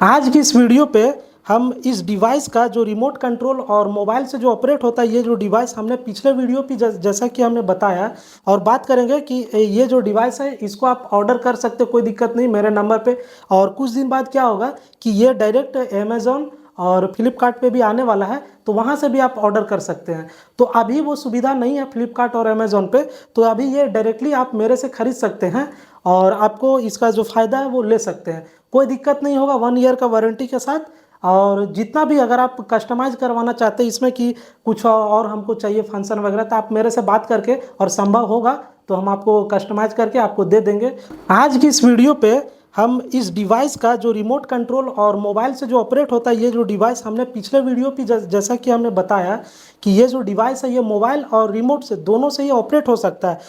आज की इस वीडियो पे हम इस डिवाइस का जो रिमोट कंट्रोल और मोबाइल से जो ऑपरेट होता है, ये जो डिवाइस हमने पिछले वीडियो पे जैसा कि हमने बताया और बात करेंगे कि ये जो डिवाइस है इसको आप ऑर्डर कर सकते हो, कोई दिक्कत नहीं मेरे नंबर पे। और कुछ दिन बाद क्या होगा कि ये डायरेक्ट अमेज़ॉन और फ्लिपकार्ट पे भी आने वाला है, तो वहाँ से भी आप ऑर्डर कर सकते हैं। तो अभी वो सुविधा नहीं है फ्लिपकार्ट और अमेज़ॉन पे, तो अभी ये डायरेक्टली आप मेरे से खरीद सकते हैं और आपको इसका जो फ़ायदा है वो ले सकते हैं। कोई दिक्कत नहीं होगा, 1 ईयर का वारंटी के साथ। और जितना भी अगर आप कस्टमाइज़ करवाना चाहते हैं इसमें कि कुछ और हमको चाहिए फंक्शन वगैरह, तो आप मेरे से बात करके और संभव होगा तो हम आपको कस्टमाइज़ करके आपको दे देंगे। आज की इस वीडियो पे हम इस डिवाइस का जो रिमोट कंट्रोल और मोबाइल से जो ऑपरेट होता है, ये जो डिवाइस हमने पिछले वीडियो पे जैसा कि हमने बताया कि ये जो डिवाइस है ये मोबाइल और रिमोट से दोनों से ये ऑपरेट हो सकता है।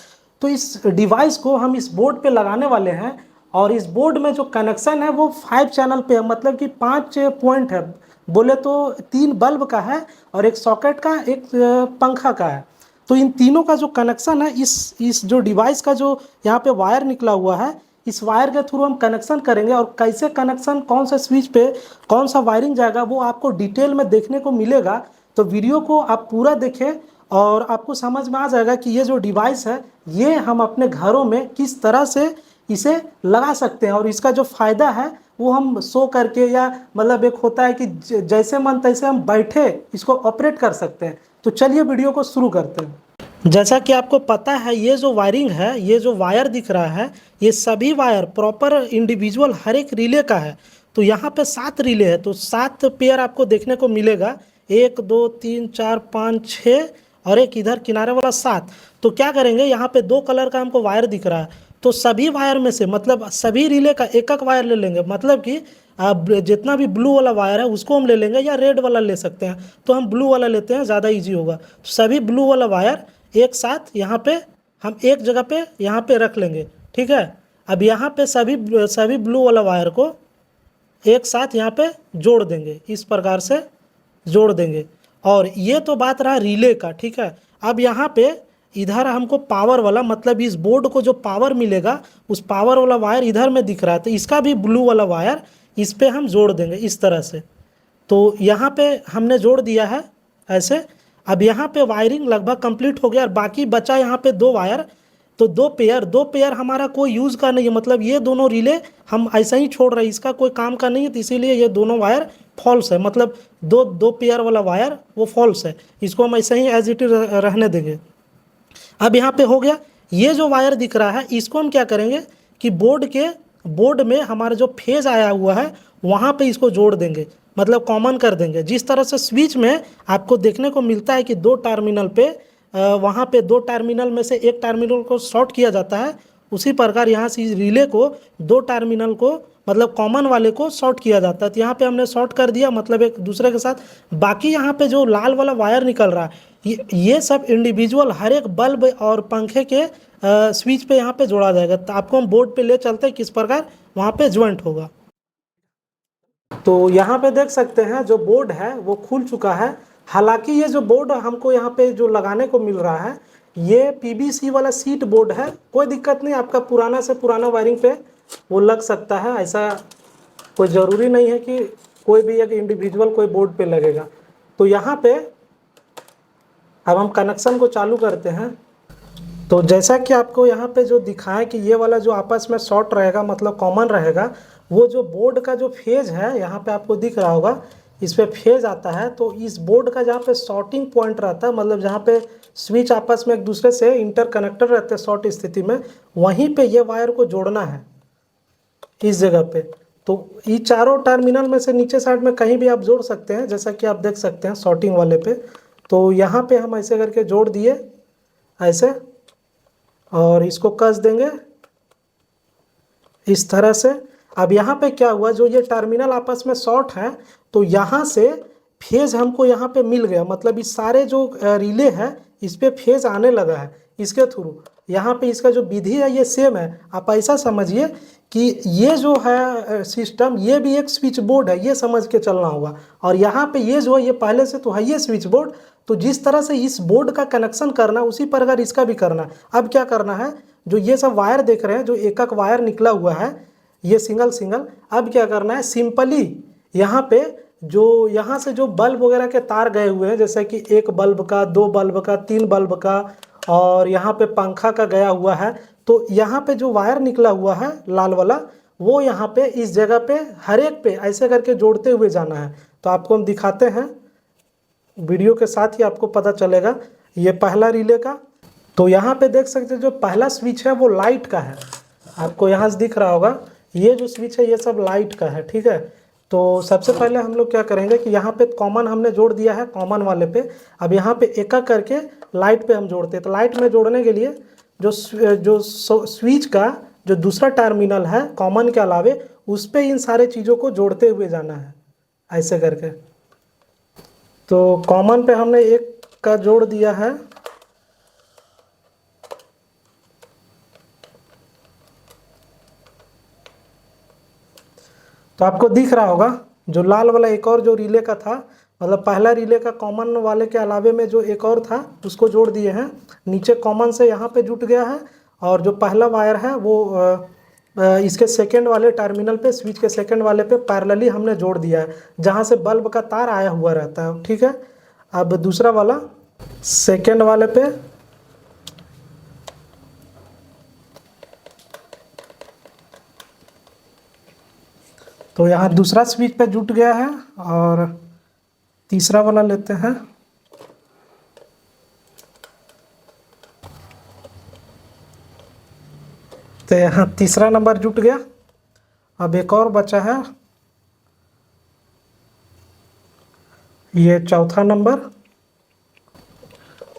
तो इस डिवाइस को हम इस बोर्ड पे लगाने वाले हैं और इस बोर्ड में जो कनेक्शन है वो 5 चैनल पे है, मतलब कि 5 पॉइंट है। बोले तो 3 बल्ब का है और एक सॉकेट का, एक पंखा का है। तो इन तीनों का जो कनेक्शन है, इस जो डिवाइस का जो यहाँ पे वायर निकला हुआ है, इस वायर के थ्रू हम कनेक्शन करेंगे। और कैसे कनेक्शन, कौन सा स्विच पे कौन सा वायरिंग जाएगा, वो आपको डिटेल में देखने को मिलेगा। तो वीडियो को आप पूरा देखें और आपको समझ में आ जाएगा कि ये जो डिवाइस है ये हम अपने घरों में किस तरह से इसे लगा सकते हैं और इसका जो फ़ायदा है वो हम शो करके, या मतलब एक होता है कि जैसे मन तैसे हम बैठे इसको ऑपरेट कर सकते हैं। तो चलिए वीडियो को शुरू करते हैं। जैसा कि आपको पता है, ये जो वायरिंग है, ये जो वायर दिख रहा है, ये सभी वायर प्रॉपर इंडिविजुअल हर एक रिले का है। तो यहाँ पे 7 रिले है, तो 7 पेयर आपको देखने को मिलेगा। 1 2 3 4 5 6 और एक इधर किनारे वाला 7। तो क्या करेंगे, यहाँ पे 2 कलर का हमको वायर दिख रहा है, तो सभी वायर में से, मतलब सभी रिले का एक एक वायर ले लेंगे। मतलब कि आप जितना भी ब्लू वाला वायर है उसको हम ले लेंगे, या रेड वाला ले सकते हैं। तो हम ब्लू वाला लेते हैं, ज़्यादा इजी होगा। तो सभी ब्लू वाला वायर एक साथ यहाँ पे हम एक जगह पे यहाँ पे रख लेंगे, ठीक है। अब यहाँ पे सभी ब्लू वाला वायर को एक साथ यहाँ पे जोड़ देंगे, इस प्रकार से जोड़ देंगे। और ये तो बात रहा रिले का, ठीक है। अब यहाँ पे इधर हमको पावर वाला, मतलब इस बोर्ड को जो पावर मिलेगा उस पावर वाला वायर इधर में दिख रहा है, तो इसका भी ब्लू वाला वायर इस पे हम जोड़ देंगे इस तरह से। तो यहाँ पे हमने जोड़ दिया है ऐसे। अब यहाँ पे वायरिंग लगभग कंप्लीट हो गया और बाकी बचा यहाँ पे 2 वायर। तो 2 पेयर हमारा कोई यूज़ का नहीं है, मतलब ये दोनों रिले हम ऐसा ही छोड़ रहे हैं, इसका कोई काम का नहीं है। तो इसीलिए ये दोनों वायर फॉल्स है, मतलब दो पेयर वाला वायर वो फॉल्स है, इसको हम ऐसे ही एज इट इज रहने देंगे। अब यहाँ पे हो गया। ये जो वायर दिख रहा है इसको हम क्या करेंगे कि बोर्ड में हमारा जो फेज आया हुआ है वहाँ पे इसको जोड़ देंगे, मतलब कॉमन कर देंगे। जिस तरह से स्विच में आपको देखने को मिलता है कि 2 टर्मिनल पे, वहाँ पे 2 टर्मिनल में से एक टर्मिनल को शॉर्ट किया जाता है, उसी प्रकार यहाँ से इस रिले को 2 टर्मिनल को, मतलब कॉमन वाले को शॉर्ट किया जाता है। तो यहाँ पे हमने शॉर्ट कर दिया, मतलब एक दूसरे के साथ। बाकी यहाँ पे जो लाल वाला वायर निकल रहा है ये सब इंडिविजुअल हर एक बल्ब और पंखे के स्विच पे यहाँ पे जोड़ा जाएगा। तो आपको हम बोर्ड पे ले चलते हैं किस प्रकार वहाँ पे ज्वाइंट होगा। तो यहाँ पे देख सकते हैं जो बोर्ड है वो खुल चुका है। हालांकि ये जो बोर्ड हमको यहाँ पे जो लगाने को मिल रहा है ये पीवीसी वाला सीट बोर्ड है। कोई दिक्कत नहीं, आपका पुराना से पुराना वायरिंग पे वो लग सकता है, ऐसा कोई ज़रूरी नहीं है कि कोई भी एक इंडिविजुअल कोई बोर्ड पे लगेगा। तो यहाँ पे अब हम कनेक्शन को चालू करते हैं। तो जैसा कि आपको यहाँ पे जो दिखाएं कि ये वाला जो आपस में शॉर्ट रहेगा, मतलब कॉमन रहेगा, वो जो बोर्ड का जो फेज है यहाँ पे आपको दिख रहा होगा, इस पे फेज आता है। तो इस बोर्ड का जहाँ पे शॉर्टिंग पॉइंट रहता है, मतलब जहाँ पे स्विच आपस में एक दूसरे से इंटरकनेक्टेड रहते हैं शॉर्ट स्थिति में, वहीं पे ये वायर को जोड़ना है इस जगह पे। तो ये चारों टर्मिनल में से नीचे साइड में कहीं भी आप जोड़ सकते हैं, जैसा कि आप देख सकते हैं शॉर्टिंग वाले पे। तो यहाँ पे हम ऐसे करके जोड़ दिए ऐसे, और इसको कस देंगे इस तरह से। अब यहाँ पे क्या हुआ, जो ये टर्मिनल आपस में शॉर्ट है, तो यहाँ से फेज हमको यहाँ पे मिल गया, मतलब इस सारे जो रिले है इस पे फेज आने लगा है इसके थ्रू। यहाँ पे इसका जो विधि है ये सेम है। आप ऐसा समझिए कि ये जो है सिस्टम, ये भी एक स्विच बोर्ड है, ये समझ के चलना होगा। और यहाँ पे ये जो है ये पहले से तो है ये स्विच बोर्ड। तो जिस तरह से इस बोर्ड का कनेक्शन करना उसी प्रकार इसका भी करना। अब क्या करना है, जो ये सब वायर देख रहे हैं, जो एक एक वायर निकला हुआ है, ये सिंगल सिंगल। अब क्या करना है, सिंपली यहाँ पे जो यहाँ से जो बल्ब वगैरह के तार गए हुए हैं, जैसे कि एक बल्ब का, दो बल्ब का, तीन बल्ब का, और यहाँ पे पंखा का गया हुआ है, तो यहाँ पे जो वायर निकला हुआ है लाल वाला, वो यहाँ पे इस जगह पे हर एक पे ऐसे करके जोड़ते हुए जाना है। तो आपको हम दिखाते हैं, वीडियो के साथ ही आपको पता चलेगा। ये पहला रिले का, तो यहाँ पे देख सकते हैं जो पहला स्विच है वो लाइट का है, आपको यहाँ से दिख रहा होगा। ये जो स्विच है ये सब लाइट का है, ठीक है। तो सबसे पहले हम लोग क्या करेंगे कि यहाँ पे कॉमन हमने जोड़ दिया है, कॉमन वाले पे। अब यहाँ पे एक एक करके लाइट पे हम जोड़ते हैं। तो लाइट में जोड़ने के लिए जो स्विच का जो दूसरा टर्मिनल है कॉमन के अलावे, उस पे इन सारे चीज़ों को जोड़ते हुए जाना है ऐसे करके। तो कॉमन पे हमने एक का जोड़ दिया है, तो आपको दिख रहा होगा जो लाल वाला एक और जो रिले का था, मतलब पहला रिले का कॉमन वाले के अलावे में जो एक और था उसको जोड़ दिए हैं। नीचे कॉमन से यहाँ पे जुट गया है, और जो पहला वायर है वो इसके सेकंड वाले टर्मिनल पे, स्विच के सेकंड वाले पे पैरेलली हमने जोड़ दिया है, जहाँ से बल्ब का तार आया हुआ रहता है, ठीक है। अब दूसरा वाला सेकंड वाले पे, तो यहाँ दूसरा स्विच पे जुट गया है। और तीसरा वाला लेते हैं, तो यहाँ तीसरा नंबर जुट गया। अब एक और बचा है, ये चौथा नंबर।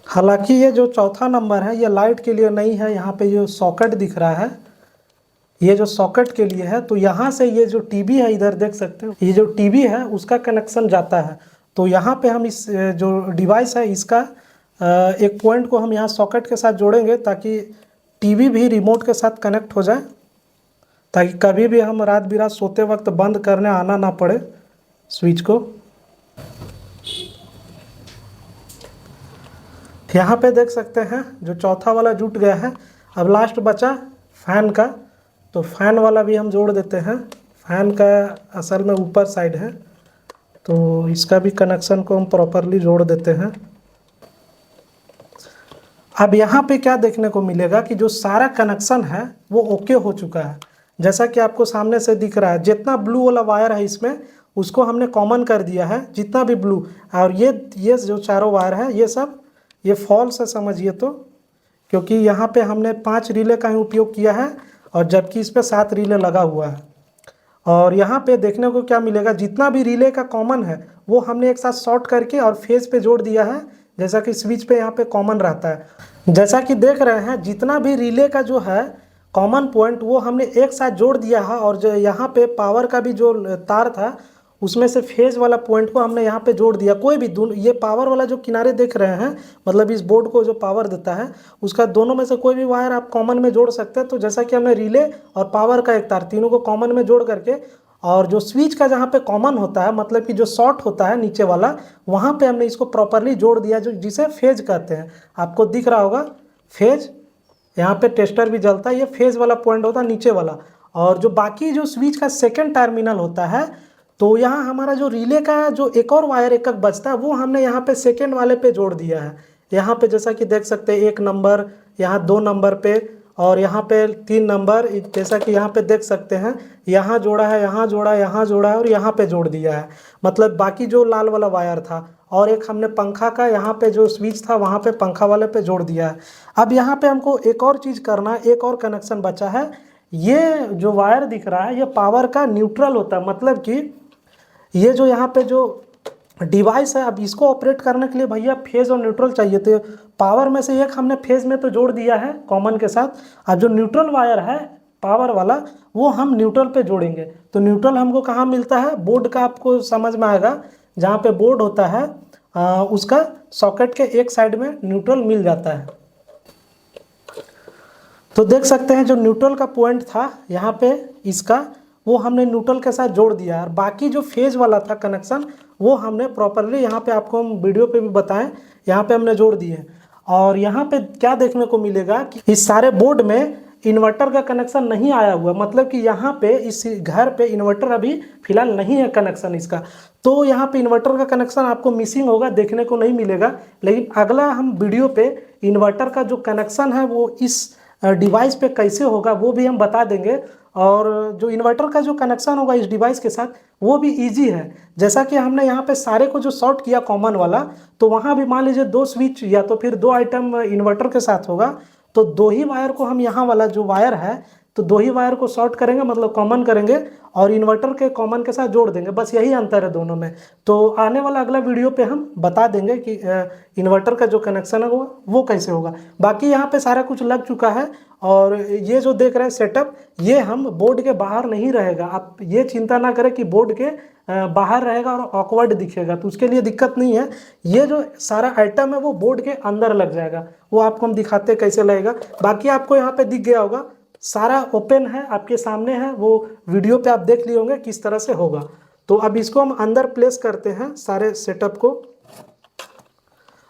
हालांकि ये जो चौथा नंबर है ये लाइट के लिए नहीं है, यहाँ पे जो सॉकेट दिख रहा है ये जो सॉकेट के लिए है। तो यहाँ से ये जो टीवी है, इधर देख सकते हो, ये जो टीवी है उसका कनेक्शन जाता है। तो यहाँ पे हम इस जो डिवाइस है इसका एक पॉइंट को हम यहाँ सॉकेट के साथ जोड़ेंगे, ताकि टीवी भी रिमोट के साथ कनेक्ट हो जाए, ताकि कभी भी हम रात बिरात सोते वक्त बंद करने आना ना पड़े स्विच को। यहाँ पे देख सकते हैं जो चौथा वाला जुट गया है। अब लास्ट बचा फैन का, तो फैन वाला भी हम जोड़ देते हैं। फैन का असल में ऊपर साइड है, तो इसका भी कनेक्शन को हम प्रॉपरली जोड़ देते हैं। अब यहाँ पे क्या देखने को मिलेगा कि जो सारा कनेक्शन है वो ओके हो चुका है, जैसा कि आपको सामने से दिख रहा है। जितना ब्लू वाला वायर है इसमें उसको हमने कॉमन कर दिया है, जितना भी ब्लू, और ये जो चारों वायर है ये सब ये फॉल्स है समझिए, तो क्योंकि यहाँ पे हमने 5 रिले का ही उपयोग किया है, और जबकि इस पर 7 रिले लगा हुआ है। और यहाँ पे देखने को क्या मिलेगा, जितना भी रिले का कॉमन है वो हमने एक साथ शॉर्ट करके और फेज पे जोड़ दिया है, जैसा कि स्विच पे यहाँ पे कॉमन रहता है। जैसा कि देख रहे हैं जितना भी रिले का जो है कॉमन पॉइंट वो हमने एक साथ जोड़ दिया है, और जो यहाँ पे पावर का भी जो तार था उसमें से फेज वाला पॉइंट को हमने यहाँ पे जोड़ दिया। कोई भी दोनों, ये पावर वाला जो किनारे देख रहे हैं, मतलब इस बोर्ड को जो पावर देता है उसका दोनों में से कोई भी वायर आप कॉमन में जोड़ सकते हैं। तो जैसा कि हमने रिले और पावर का एक तार तीनों को कॉमन में जोड़ करके, और जो स्विच का जहाँ पे कॉमन होता है, मतलब कि जो शॉर्ट होता है नीचे वाला, वहाँ पे हमने इसको प्रॉपरली जोड़ दिया, जो जिसे फेज कहते हैं। आपको दिख रहा होगा फेज, यहाँ पे टेस्टर भी जलता है, ये फेज वाला पॉइंट होता है नीचे वाला। और जो बाकी जो स्विच का सेकेंड टर्मिनल होता है, तो यहाँ हमारा जो रिले का जो एक और वायर एक बचता है वो हमने यहाँ पे सेकेंड वाले पे जोड़ दिया है। यहाँ पे जैसा कि देख सकते हैं 1 नंबर, यहाँ 2 नंबर पे, और यहाँ पे 3 नंबर, जैसा कि यहाँ पे देख सकते हैं, यहाँ जोड़ा है, यहाँ जोड़ा है, यहाँ जोड़ा है, और यहाँ पे जोड़ दिया है। मतलब बाकी जो लाल वाला वायर था, और एक हमने पंखा का यहाँ पे जो स्विच था वहाँ पे पंखा वाले पे जोड़ दिया है। अब यहाँ पे हमको एक और चीज़ करना है, एक और कनेक्शन बचा है। ये जो वायर दिख रहा है ये पावर का न्यूट्रल होता है, मतलब कि ये जो यहाँ पे जो डिवाइस है, अब इसको ऑपरेट करने के लिए भैया फेज और न्यूट्रल चाहिए। तो पावर में से एक हमने फेज में तो जोड़ दिया है कॉमन के साथ, और जो न्यूट्रल वायर है पावर वाला वो हम न्यूट्रल पे जोड़ेंगे। तो न्यूट्रल हमको कहाँ मिलता है, बोर्ड का आपको समझ में आएगा, जहाँ पे बोर्ड होता है उसका सॉकेट के एक साइड में न्यूट्रल मिल जाता है। तो देख सकते हैं जो न्यूट्रल का पॉइंट था यहाँ पे इसका, वो हमने न्यूट्रल के साथ जोड़ दिया, और बाकी जो फेज वाला था कनेक्शन वो हमने प्रॉपरली यहाँ पे आपको हम वीडियो पे भी बताएं, यहाँ पे हमने जोड़ दिए। और यहाँ पे क्या देखने को मिलेगा कि इस सारे बोर्ड में इन्वर्टर का कनेक्शन नहीं आया हुआ, मतलब कि यहाँ पे इस घर पे इन्वर्टर अभी फिलहाल नहीं है कनेक्शन इसका, तो यहाँ पे इन्वर्टर का कनेक्शन आपको मिसिंग होगा, देखने को नहीं मिलेगा। लेकिन अगला हम वीडियो पे इन्वर्टर का जो कनेक्शन है वो इस डिवाइस पे कैसे होगा वो भी हम बता देंगे। और जो इन्वर्टर का जो कनेक्शन होगा इस डिवाइस के साथ वो भी इजी है। जैसा कि हमने यहाँ पे सारे को जो शॉर्ट किया कॉमन वाला, तो वहाँ भी मान लीजिए 2 स्विच या तो फिर 2 आइटम इन्वर्टर के साथ होगा, तो 2 ही वायर को हम यहाँ वाला जो वायर है तो 2 ही वायर को शॉर्ट करेंगे, मतलब कॉमन करेंगे और इन्वर्टर के कॉमन के साथ जोड़ देंगे, बस यही अंतर है दोनों में। तो आने वाला अगला वीडियो पे हम बता देंगे कि इन्वर्टर का जो कनेक्शन है वो कैसे होगा। बाकी यहाँ पे सारा कुछ लग चुका है। और ये जो देख रहे हैं सेटअप, ये हम बोर्ड के बाहर नहीं रहेगा, आप ये चिंता ना करें कि बोर्ड के बाहर रहेगा और ऑकवर्ड दिखेगा, तो उसके लिए दिक्कत नहीं है। ये जो सारा आइटम है वो बोर्ड के अंदर लग जाएगा, वो आपको हम दिखाते कैसे लगेगा। बाकी आपको यहाँ पे दिख गया होगा, सारा ओपन है आपके सामने है, वो वीडियो पे आप देख लिए होंगे किस तरह से होगा। तो अब इसको हम अंदर प्लेस करते हैं सारे सेटअप को।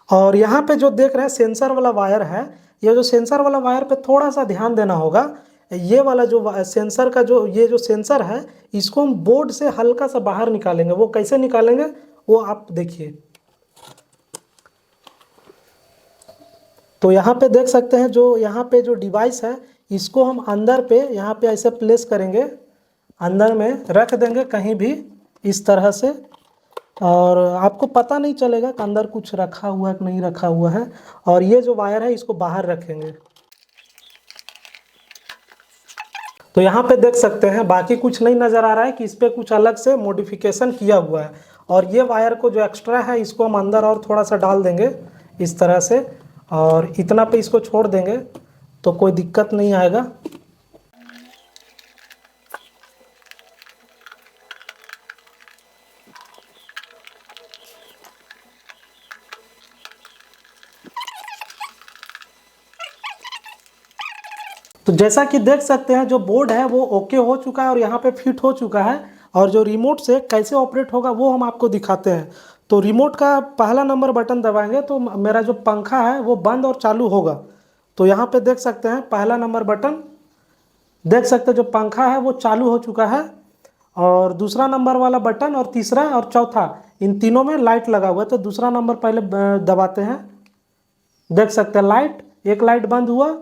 और यहाँ पे जो देख रहे हैं सेंसर वाला वायर है, ये जो सेंसर वाला वायर पे थोड़ा सा ध्यान देना होगा। ये वाला जो सेंसर का ये जो सेंसर है इसको हम बोर्ड से हल्का सा बाहर निकालेंगे। वो कैसे निकालेंगे वो आप देखिए। तो यहाँ पे देख सकते हैं जो यहाँ पे जो डिवाइस है इसको हम अंदर पे यहाँ पे ऐसे प्लेस करेंगे, अंदर में रख देंगे कहीं भी इस तरह से, और आपको पता नहीं चलेगा कि अंदर कुछ रखा हुआ है कि नहीं रखा हुआ है। और ये जो वायर है इसको बाहर रखेंगे। तो यहाँ पे देख सकते हैं बाकी कुछ नहीं नज़र आ रहा है कि इस पर कुछ अलग से मॉडिफिकेशन किया हुआ है। और ये वायर को जो एक्स्ट्रा है इसको हम अंदर और थोड़ा सा डाल देंगे इस तरह से, और इतना पे इसको छोड़ देंगे तो कोई दिक्कत नहीं आएगा। तो जैसा कि देख सकते हैं जो बोर्ड है वो ओके हो चुका है और यहाँ पे फिट हो चुका है। और जो रिमोट से कैसे ऑपरेट होगा वो हम आपको दिखाते हैं। तो रिमोट का पहला नंबर बटन दबाएंगे तो मेरा जो पंखा है वो बंद और चालू होगा। तो यहाँ पे देख सकते हैं पहला नंबर बटन, देख सकते हैं जो पंखा है वो चालू हो चुका है। और दूसरा नंबर वाला बटन और तीसरा और चौथा, इन तीनों में लाइट लगा हुआ है। तो दूसरा नंबर पहले दबाते हैं, देख सकते हैं लाइट, एक लाइट बंद हुआ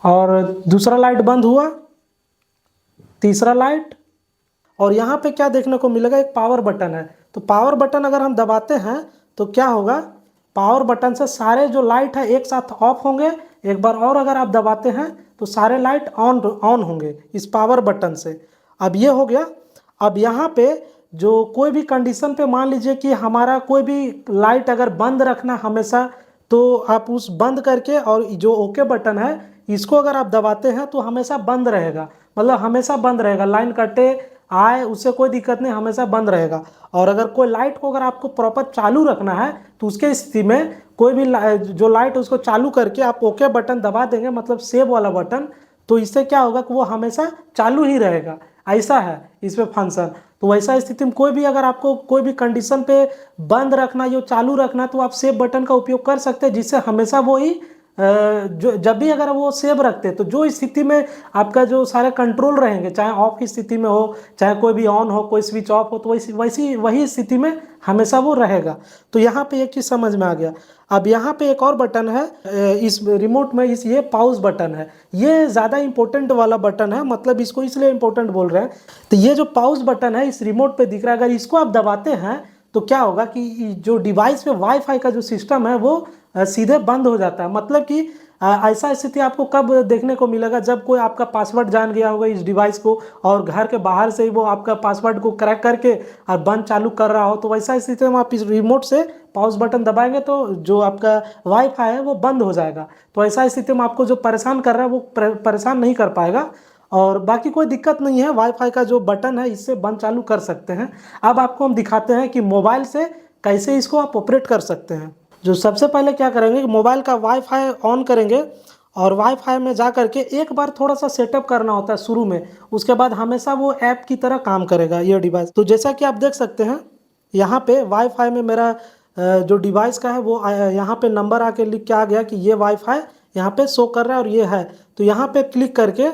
और दूसरा लाइट बंद हुआ, तीसरा लाइट। और यहाँ पे क्या देखने को मिलेगा, एक पावर बटन है। तो पावर बटन अगर हम दबाते हैं तो क्या होगा, पावर बटन से सारे जो लाइट है एक साथ ऑफ होंगे। एक बार और अगर आप दबाते हैं तो सारे लाइट ऑन होंगे इस पावर बटन से। अब ये हो गया। अब यहाँ पे जो कोई भी कंडीशन पे मान लीजिए कि हमारा कोई भी लाइट अगर बंद रखना हमेशा, तो आप उस बंद करके और जो ओके बटन है इसको अगर आप दबाते हैं तो हमेशा बंद रहेगा, मतलब हमेशा बंद रहेगा, लाइन कटे आए उससे कोई दिक्कत नहीं, हमेशा बंद रहेगा। और अगर कोई लाइट को अगर आपको प्रॉपर चालू रखना है तो उसके स्थिति में कोई भी जो लाइट है उसको चालू करके आप ओके बटन दबा देंगे, मतलब सेव वाला बटन, तो इससे क्या होगा कि वो हमेशा चालू ही रहेगा। ऐसा है इसमें फंक्शन। तो वैसा स्थिति में कोई भी अगर आपको कोई भी कंडीशन पे बंद रखना या चालू रखना तो आप सेव बटन का उपयोग कर सकते हैं, जिससे हमेशा वो ही जो जब भी अगर वो सेव रखते हैं तो जो स्थिति में आपका जो सारे कंट्रोल रहेंगे, चाहे ऑफ की स्थिति में हो चाहे कोई भी ऑन हो, कोई स्विच ऑफ हो, तो वही स्थिति में हमेशा वो रहेगा। तो यहाँ पे एक चीज़ समझ में आ गया। अब यहाँ पे एक और बटन है इस रिमोट में, ये पॉज बटन है। ये ज़्यादा इंपॉर्टेंट वाला बटन है, मतलब इसको इसलिए इंपॉर्टेंट बोल रहे हैं। तो ये जो पॉज बटन है इस रिमोट पे दिख रहा है, अगर इसको आप दबाते हैं तो क्या होगा कि जो डिवाइस पे वाईफाई का जो सिस्टम है वो सीधे बंद हो जाता है। मतलब कि ऐसा स्थिति आपको कब देखने को मिलेगा, जब कोई आपका पासवर्ड जान गया होगा इस डिवाइस को और घर के बाहर से ही वो आपका पासवर्ड को क्रैक करके और बंद चालू कर रहा हो। तो वैसा स्थिति में आप इस रिमोट से पॉज बटन दबाएंगे तो जो आपका वाईफाई है वो बंद हो जाएगा। तो ऐसा स्थिति में आपको जो परेशान कर रहा है वो परेशान नहीं कर पाएगा। और बाकी कोई दिक्कत नहीं है, वाईफाई का जो बटन है इससे बंद चालू कर सकते हैं। अब आपको हम दिखाते हैं कि मोबाइल से कैसे इसको आप ऑपरेट कर सकते हैं। जो सबसे पहले क्या करेंगे कि मोबाइल का वाईफाई ऑन करेंगे और वाईफाई में जा करके एक बार थोड़ा सा सेटअप करना होता है शुरू में, उसके बाद हमेशा वो ऐप की तरह काम करेगा ये डिवाइस। तो जैसा कि आप देख सकते हैं यहाँ पे वाईफाई में मेरा जो डिवाइस का है वो यहाँ पे नंबर आके लिख के आ गया कि ये वाईफाई यहाँ पे शो कर रहा है और ये है। तो यहाँ पे क्लिक करके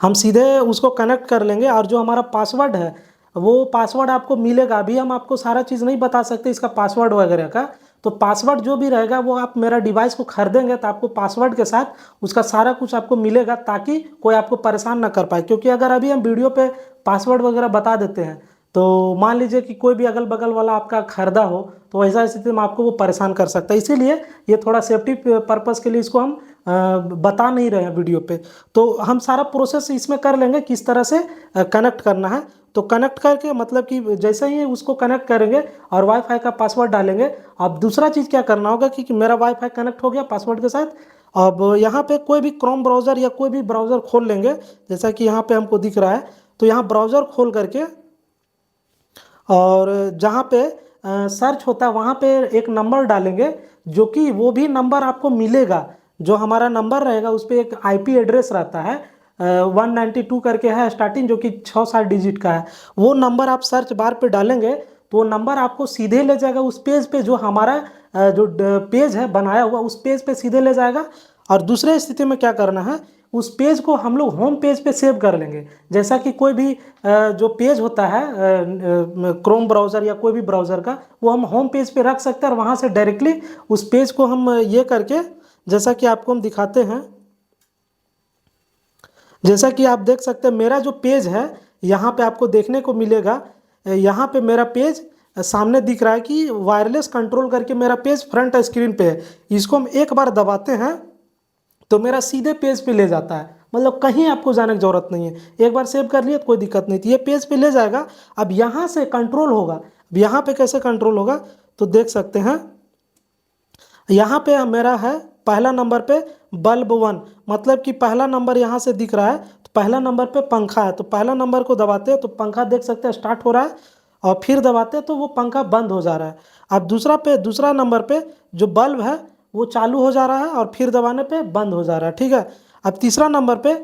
हम सीधे उसको कनेक्ट कर लेंगे और जो हमारा पासवर्ड है वो पासवर्ड आपको मिलेगा। अभी हम आपको सारा चीज़ नहीं बता सकते इसका पासवर्ड वगैरह का, तो पासवर्ड जो भी रहेगा वो आप मेरा डिवाइस को खरीदेंगे तो आपको पासवर्ड के साथ उसका सारा कुछ आपको मिलेगा, ताकि कोई आपको परेशान ना कर पाए। क्योंकि अगर अभी हम वीडियो पे पासवर्ड वगैरह बता देते हैं तो मान लीजिए कि कोई भी अगल बगल वाला आपका खरीदा हो तो वैसा स्थिति में आपको वो परेशान कर सकता है। इसीलिए ये थोड़ा सेफ्टी पर्पज़ के लिए इसको हम बता नहीं रहे हैं वीडियो पे। तो हम सारा प्रोसेस इसमें कर लेंगे किस तरह से कनेक्ट करना है। तो कनेक्ट करके मतलब कि जैसे ही उसको कनेक्ट करेंगे और वाईफाई का पासवर्ड डालेंगे। अब दूसरा चीज़ क्या करना होगा कि मेरा वाईफाई कनेक्ट हो गया पासवर्ड के साथ। अब यहाँ पे कोई भी क्रोम ब्राउज़र या कोई भी ब्राउज़र खोल लेंगे, जैसा कि यहाँ पे हमको दिख रहा है। तो यहाँ ब्राउज़र खोल करके और जहाँ पे सर्च होता है वहाँ पे एक नंबर डालेंगे, जो कि वो भी नंबर आपको मिलेगा। जो हमारा नंबर रहेगा उस पर एक आईपी एड्रेस रहता है 192 करके है स्टार्टिंग, जो कि 6-7 डिजिट का है। वो नंबर आप सर्च बार पे डालेंगे तो वो नंबर आपको सीधे ले जाएगा उस पेज पे जो हमारा जो पेज है बनाया हुआ, उस पेज पे सीधे ले जाएगा। और दूसरे स्थिति में क्या करना है, उस पेज को हम लोग होम पेज पे सेव कर लेंगे। जैसा कि कोई भी जो पेज होता है क्रोम ब्राउज़र या कोई भी ब्राउज़र का, वो हम होम पेज पे रख सकते हैं और वहाँ से डायरेक्टली उस पेज को हम ये करके, जैसा कि आपको हम दिखाते हैं, जैसा कि आप देख सकते हैं मेरा जो पेज है यहाँ पे आपको देखने को मिलेगा। यहाँ पे मेरा पेज सामने दिख रहा है कि वायरलेस कंट्रोल करके मेरा पेज फ्रंट स्क्रीन पे है। इसको हम एक बार दबाते हैं तो मेरा सीधे पेज पे ले जाता है, मतलब कहीं आपको जाने की जरूरत नहीं है। एक बार सेव कर लिए तो कोई दिक्कत नहीं थी, ये पेज पे ले जाएगा। अब यहाँ से कंट्रोल होगा। अब यहाँ पे कैसे कंट्रोल होगा तो देख सकते हैं, यहाँ पे मेरा है पहला नंबर पे बल्ब 1, मतलब कि पहला नंबर यहाँ से दिख रहा है। तो पहला नंबर पे पंखा है, तो पहला नंबर को दबाते हैं तो पंखा देख सकते हैं स्टार्ट हो रहा है, और फिर दबाते हैं तो वो पंखा बंद हो जा रहा है। अब दूसरा नंबर पे जो बल्ब है वो चालू हो जा रहा है और फिर दबाने पे बंद हो जा रहा है, ठीक है। अब तीसरा नंबर पे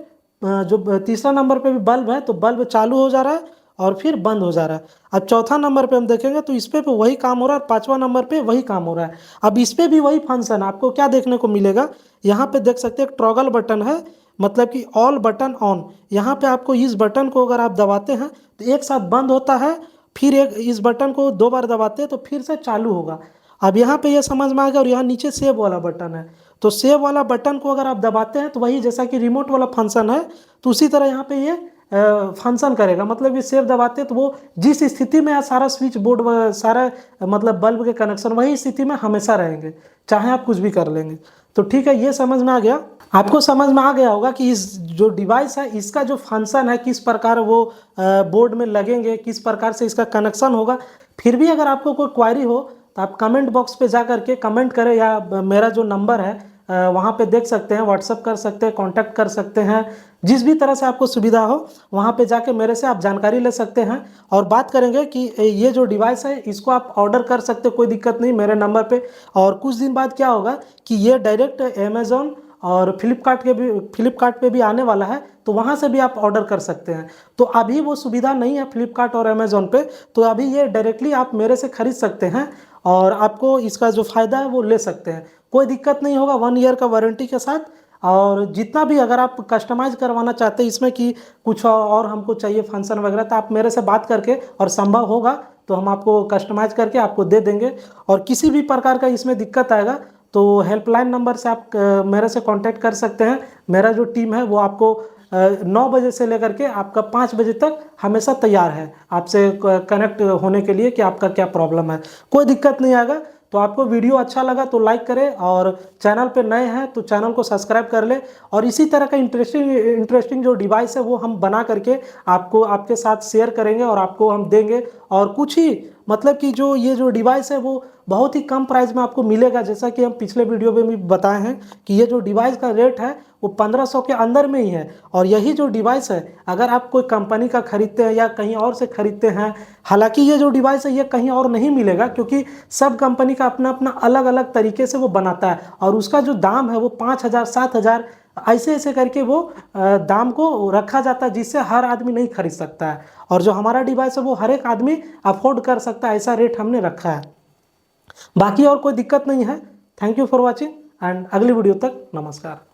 जो तीसरा नंबर पे भी बल्ब है तो बल्ब चालू हो जा रहा है और फिर बंद हो जा रहा है। अब चौथा नंबर पे हम देखेंगे तो इस पे वही काम हो रहा है, पांचवा नंबर पे वही काम हो रहा है। अब इस पे भी वही फंक्शन आपको क्या देखने को मिलेगा, यहाँ पे देख सकते हैं एक टॉगल बटन है, मतलब कि ऑल बटन ऑन। यहाँ पे आपको इस बटन को अगर आप दबाते हैं तो एक साथ बंद होता है, फिर एक इस बटन को 2 बार दबाते हैं तो फिर से चालू होगा। अब यहाँ पे ये समझ में आ गया। और यहाँ नीचे सेव वाला बटन है, तो सेव वाला बटन को अगर आप दबाते हैं तो वही जैसा कि रिमोट वाला फंक्शन है, तो उसी तरह यहाँ पे ये फंक्शन करेगा। मतलब ये सेव दबाते हैं तो वो जिस स्थिति में सारा स्विच बोर्ड सारा मतलब बल्ब के कनेक्शन वही स्थिति में हमेशा रहेंगे, चाहे आप कुछ भी कर लेंगे। तो ठीक है, ये समझ में आ गया। आपको समझ में आ गया होगा कि इस जो डिवाइस है इसका जो फंक्शन है, किस प्रकार वो बोर्ड में लगेंगे, किस प्रकार से इसका कनेक्शन होगा। फिर भी अगर आपको कोई क्वारी हो तो आप कमेंट बॉक्स पे जा करके कमेंट करें, या मेरा जो नंबर है वहाँ पे देख सकते हैं, व्हाट्सअप कर सकते हैं, कांटेक्ट कर सकते हैं। जिस भी तरह से आपको सुविधा हो वहाँ पे जाके मेरे से आप जानकारी ले सकते हैं। और बात करेंगे कि ये जो डिवाइस है इसको आप ऑर्डर कर सकते, कोई दिक्कत नहीं मेरे नंबर पे। और कुछ दिन बाद क्या होगा कि ये डायरेक्ट अमेज़ॉन और फ्लिपकार्ट पे भी आने वाला है, तो वहाँ से भी आप ऑर्डर कर सकते हैं। तो अभी वो सुविधा नहीं है फ्लिपकार्ट और अमेज़ॉन पे, तो अभी ये डायरेक्टली आप मेरे से खरीद सकते हैं और आपको इसका जो फ़ायदा है वो ले सकते हैं। कोई दिक्कत नहीं होगा, 1 ईयर का वारंटी के साथ। और जितना भी अगर आप कस्टमाइज़ करवाना चाहते हैं इसमें कि कुछ और हमको चाहिए फंक्शन वगैरह, तो आप मेरे से बात करके, और संभव होगा तो हम आपको कस्टमाइज़ करके आपको दे देंगे। और किसी भी प्रकार का इसमें दिक्कत आएगा तो हेल्पलाइन नंबर से आप मेरे से कांटेक्ट कर सकते हैं। मेरा जो टीम है वो आपको 9 बजे से लेकर के आपका 5 बजे तक हमेशा तैयार है आपसे कनेक्ट होने के लिए कि आपका क्या प्रॉब्लम है। कोई दिक्कत नहीं आएगा। तो आपको वीडियो अच्छा लगा तो लाइक करें, और चैनल पे नए हैं तो चैनल को सब्सक्राइब कर ले। और इसी तरह का इंटरेस्टिंग जो डिवाइस है वो हम बना करके आपको आपके साथ शेयर करेंगे और आपको हम देंगे। और कुछ ही मतलब कि जो ये जो डिवाइस है वो बहुत ही कम प्राइस में आपको मिलेगा। जैसा कि हम पिछले वीडियो में भी बताए हैं कि ये जो डिवाइस का रेट है वो 1500 के अंदर में ही है। और यही जो डिवाइस है अगर आप कोई कंपनी का खरीदते हैं या कहीं और से खरीदते हैं, हालांकि ये जो डिवाइस है ये कहीं और नहीं मिलेगा, क्योंकि सब कंपनी का अपना अपना अलग अलग तरीके से वो बनाता है। और उसका जो दाम है वो 5000 7000 ऐसे ऐसे करके वो दाम को रखा जाता है, जिससे हर आदमी नहीं खरीद सकता है। और जो हमारा डिवाइस है वो हर एक आदमी अफोर्ड कर सकता है, ऐसा रेट हमने रखा है। बाकी और कोई दिक्कत नहीं है। Thank you for watching. And अगली वीडियो तक नमस्कार।